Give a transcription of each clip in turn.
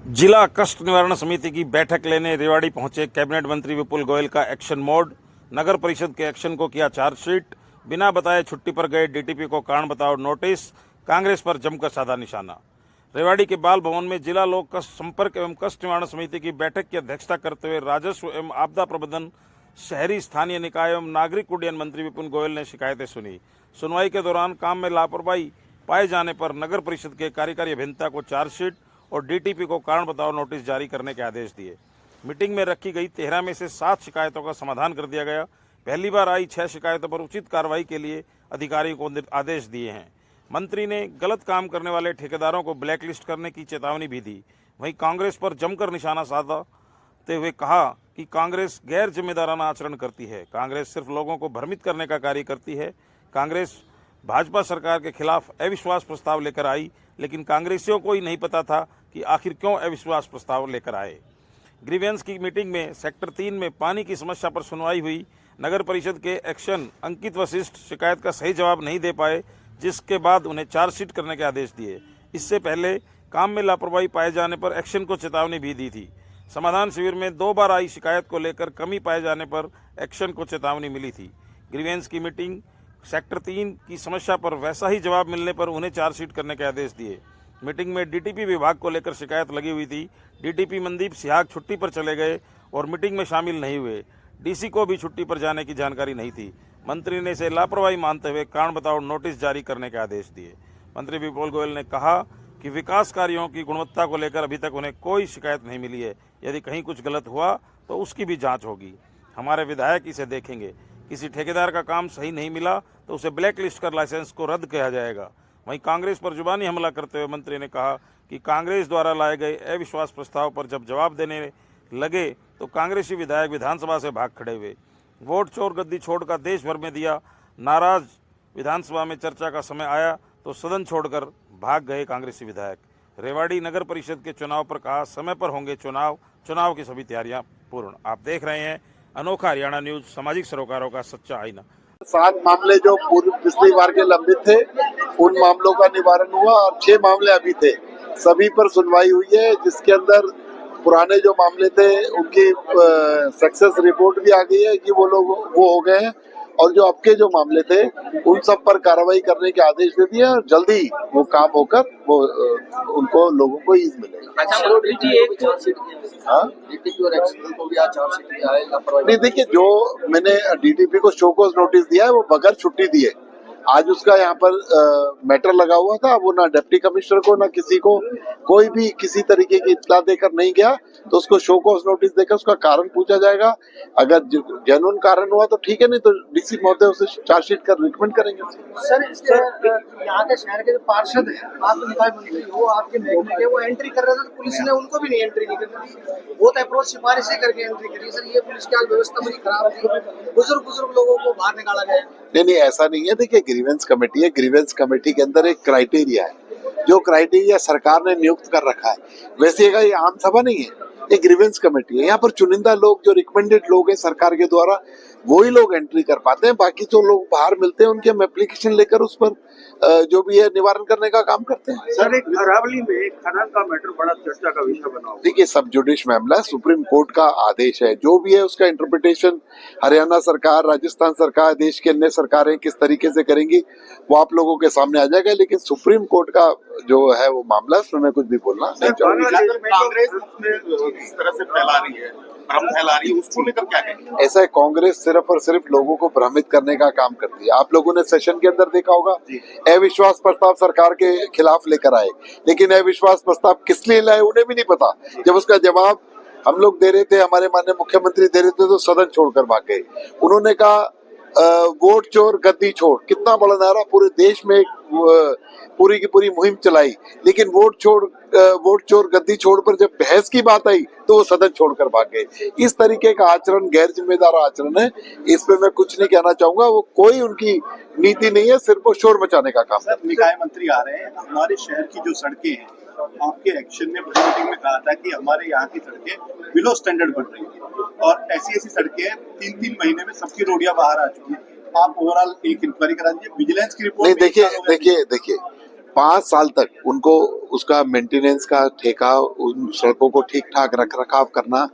जिला कष्ट निवारण समिति की बैठक लेने रेवाड़ी पहुंचे कैबिनेट मंत्री विपुल गोयल का एक्शन मोड। नगर परिषद के एक्शन को किया चार्जशीट। बिना बताए छुट्टी पर गए डीटीपी को कारण बताओ नोटिस। कांग्रेस पर जमकर साधा निशाना। रेवाड़ी के बाल भवन में जिला लोक कष्ट संपर्क एवं कष्ट निवारण समिति की बैठक की अध्यक्षता करते हुए राजस्व एवं आपदा प्रबंधन, शहरी स्थानीय निकाय एवं नागरिक उड्डयन मंत्री विपुल गोयल ने शिकायतें सुनी। सुनवाई के दौरान काम में लापरवाही पाए जाने पर नगर परिषद के कार्यकारी अभियंता को चार्जशीट और डीटीपी को कारण बताओ नोटिस जारी करने के आदेश दिए। मीटिंग में रखी गई 13 में से 7 शिकायतों का समाधान कर दिया गया। पहली बार आई 6 शिकायतों पर उचित कार्रवाई के लिए अधिकारियों को आदेश दिए हैं। मंत्री ने गलत काम करने वाले ठेकेदारों को ब्लैकलिस्ट करने की चेतावनी भी दी। वहीं कांग्रेस पर जमकर निशाना साधते हुए कहा कि कांग्रेस गैर जिम्मेदाराना आचरण करती है। कांग्रेस सिर्फ लोगों को भ्रमित करने का कार्य करती है। कांग्रेस भाजपा सरकार के खिलाफ अविश्वास प्रस्ताव लेकर आई, लेकिन कांग्रेसियों को ही नहीं पता था कि आखिर क्यों अविश्वास प्रस्ताव लेकर आए। ग्रीवेंस की मीटिंग में सेक्टर 3 में पानी की समस्या पर सुनवाई हुई। नगर परिषद के एक्शन अंकित वशिष्ठ शिकायत का सही जवाब नहीं दे पाए, जिसके बाद उन्हें चार्जशीट करने के आदेश दिए। इससे पहले काम में लापरवाही पाए जाने पर एक्शन को चेतावनी भी दी थी। समाधान शिविर में 2 बार आई शिकायत को लेकर कमी पाए जाने पर एक्शन को चेतावनी मिली थी। ग्रीवेंस की मीटिंग सेक्टर 3 की समस्या पर वैसा ही जवाब मिलने पर उन्हें चार्जशीट करने के आदेश दिए। मीटिंग में डीटीपी विभाग को लेकर शिकायत लगी हुई थी। डीटीपी मनदीप सिहाग छुट्टी पर चले गए और मीटिंग में शामिल नहीं हुए। डीसी को भी छुट्टी पर जाने की जानकारी नहीं थी। मंत्री ने इसे लापरवाही मानते हुए कारण बताओ नोटिस जारी करने के आदेश दिए। मंत्री विपुल गोयल ने कहा कि विकास कार्यों की गुणवत्ता को लेकर अभी तक उन्हें कोई शिकायत नहीं मिली है। यदि कहीं कुछ गलत हुआ तो उसकी भी जाँच होगी। हमारे विधायक इसे देखेंगे। किसी ठेकेदार का काम सही नहीं मिला तो उसे ब्लैक लिस्ट कर लाइसेंस को रद्द किया जाएगा। वहीं कांग्रेस पर जुबानी हमला करते हुए मंत्री ने कहा कि कांग्रेस द्वारा लाए गए अविश्वास प्रस्ताव पर जब जवाब देने लगे तो कांग्रेसी विधायक विधानसभा से भाग खड़े हुए। वोट चोर गद्दी छोड़ का देश भर में दिया। नाराज विधानसभा में चर्चा का समय आया तो सदन छोड़कर भाग गए कांग्रेसी विधायक। रेवाड़ी नगर परिषद के चुनाव पर कहा समय पर होंगे चुनाव की सभी तैयारियां पूर्ण। आप देख रहे हैं अनोखा हरियाणा न्यूज, सामाजिक सरोकारों का सच्चा आईना। 7 मामले जो पूर्व पिछली बार के लंबित थे उन मामलों का निवारण हुआ और 6 मामले अभी थे, सभी पर सुनवाई हुई है, जिसके अंदर पुराने जो मामले थे उनकी सक्सेस रिपोर्ट भी आ गई है कि वो हो गए हैं, और जो अब के जो मामले थे उन सब पर कार्रवाई करने के आदेश दे दिए और जल्दी वो काम होकर वो उनको लोगों को ईज मिलेगा। नहीं, देखिए, जो मैंने डीटीपी को शोकॉज नोटिस दिया है वो बगैर छुट्टी दिए। आज उसका यहाँ पर मैटर लगा हुआ था, वो ना डिप्टी कमिश्नर को ना किसी को कोई भी किसी तरीके की इत्तला देकर नहीं गया, तो उसको शोकॉज नोटिस देकर उसका कारण पूछा जाएगा। अगर जेन्युइन कारण हुआ तो ठीक है, नहीं तो डीसी महोदय उसे चार्जशीट कर रिकमेंड करेंगे। सर, यहाँ के शहर के जो पार्षद है, आप निकाय मंत्री, वो आपके महकमे के वो एंट्री कर रहे थे तो पुलिस ने उनको भी नहीं एंट्री नहीं करनी दी। बहुत अप्रोच सिफारिशें करके एंट्री करी। सर, ये पुलिस की व्यवस्था बड़ी खराब थी। बुजुर्ग लोगों को बाहर निकाला गया। नहीं, ऐसा नहीं है। देखिए, ग्रीवेंस कमेटी है, ग्रीवेंस कमेटी के अंदर एक क्राइटेरिया है, जो क्राइटेरिया सरकार ने नियुक्त कर रखा है। वैसे ये आम सभा नहीं है, एक ग्रीवेंस कमेटी है। यहाँ पर चुनिंदा लोग, जो रिकमेंडेड लोग हैं सरकार के द्वारा, वही लोग एंट्री कर पाते हैं। बाकी जो लोग बाहर मिलते हैं उनके हम एप्लीकेशन लेकर उस पर जो भी है निवारण करने का काम करते हैं। सर, एक अरावली में खनन का मैटर बड़ा चर्चा का विषय बना हुआ। देखिए, सब जुडिश मामला, सुप्रीम कोर्ट का आदेश है, जो भी है उसका इंटरप्रिटेशन हरियाणा सरकार, राजस्थान सरकार, देश की अन्य सरकारें किस तरीके से करेंगी वो आप लोगों के सामने आ जाएगा। लेकिन सुप्रीम कोर्ट का जो है वो मामला, उसमें मैं कुछ भी बोलना नहीं चाहूंगा। कांग्रेस इस तरह से फैला रही है, भ्रम फैला रही है, उसको लेकर क्या कहेंगे? ऐसा है, कांग्रेस सिर्फ और सिर्फ लोगों को भ्रमित करने का काम करती है। आप लोगों ने सेशन के अंदर देखा होगा, अविश्वास प्रस्ताव सरकार के खिलाफ लेकर आए, लेकिन अविश्वास प्रस्ताव किस लिए लाए उन्हें भी नहीं पता। जब उसका जवाब हम लोग दे रहे थे, हमारे माननीय मुख्यमंत्री दे रहे थे, तो सदन छोड़कर भाग गए। उन्होंने कहा वोट चोर गद्दी छोड़, कितना बड़ा नारा, पूरे देश में पूरी की पूरी मुहिम चलाई, लेकिन वोट चोर गद्दी छोड़ पर जब बहस की बात आई तो वो सदन छोड़कर भाग गए। इस तरीके का आचरण गैर जिम्मेदार आचरण है। इस पे मैं कुछ नहीं कहना चाहूंगा। वो कोई उनकी नीति नहीं है, सिर्फ वो शोर मचाने का काम है। निकाय मंत्री आ रहे हैं, हमारे शहर की जो सड़कें हैं, आपके एक्शन ने बड़ी मीटिंग में कहा था कि हमारे यहाँ की सड़कें बिलो स्टैंडर्ड बन रही है, और ऐसी सड़कें 3-3 महीने में सबकी रोडियां बाहर आ चुकी है। आप ओवरऑल एक इंक्वायरी करा दीजिए, विजिलेंस की रिपोर्ट। नहीं, देखिए, 5 साल तक उनको उसका मेंटेनेंस का ठेका, उन सड़कों को ठीक ठाक रख रखाव करना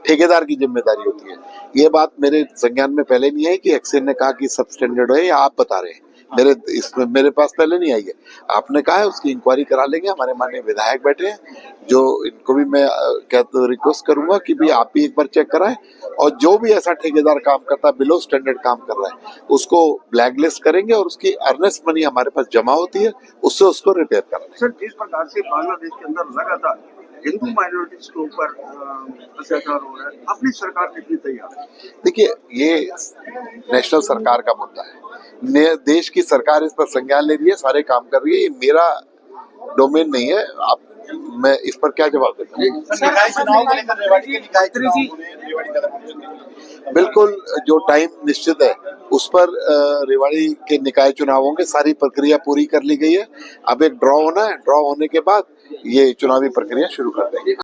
ठेकेदार की जिम्मेदारी होती है। ये बात मेरे संज्ञान में पहले नहीं आई कि एक्सेल ने कहा कि सब स्टैंडर्ड है, या आप बता रहे हैं। मेरे पास पहले नहीं आई है। आपने कहा है उसकी इंक्वायरी करा लेंगे। हमारे माननीय विधायक बैठे हैं, जो इनको भी मैं रिक्वेस्ट करूंगा कि भी आप भी एक बार चेक कराएं, और जो भी ऐसा ठेकेदार काम करता है, बिलो स्टैंडर्ड काम कर रहा है, उसको ब्लैकलिस्ट करेंगे और उसकी अर्नेस्ट मनी हमारे पास जमा होती है, उससे उसको रिपेयर कराएंगे। सर, जिस प्रकार से बांग्लादेश के अंदर लगातार हिंदू माइनॉरिटीज के ऊपर अत्याचार हो रहा है, अपनी सरकार कितनी तैयार है? देखिए, ये नेशनल सरकार का मुद्दा है। देश की सरकार इस पर संज्ञान ले रही है, सारे काम कर रही है। ये मेरा डोमेन नहीं है। मैं इस पर क्या जवाब देता हूँ? बिल्कुल, जो टाइम निश्चित है उस पर रेवाड़ी के निकाय चुनावों की सारी प्रक्रिया पूरी कर ली गई है। अब एक ड्रॉ होना है, ड्रॉ होने के बाद ये चुनावी प्रक्रिया शुरू कर देंगे।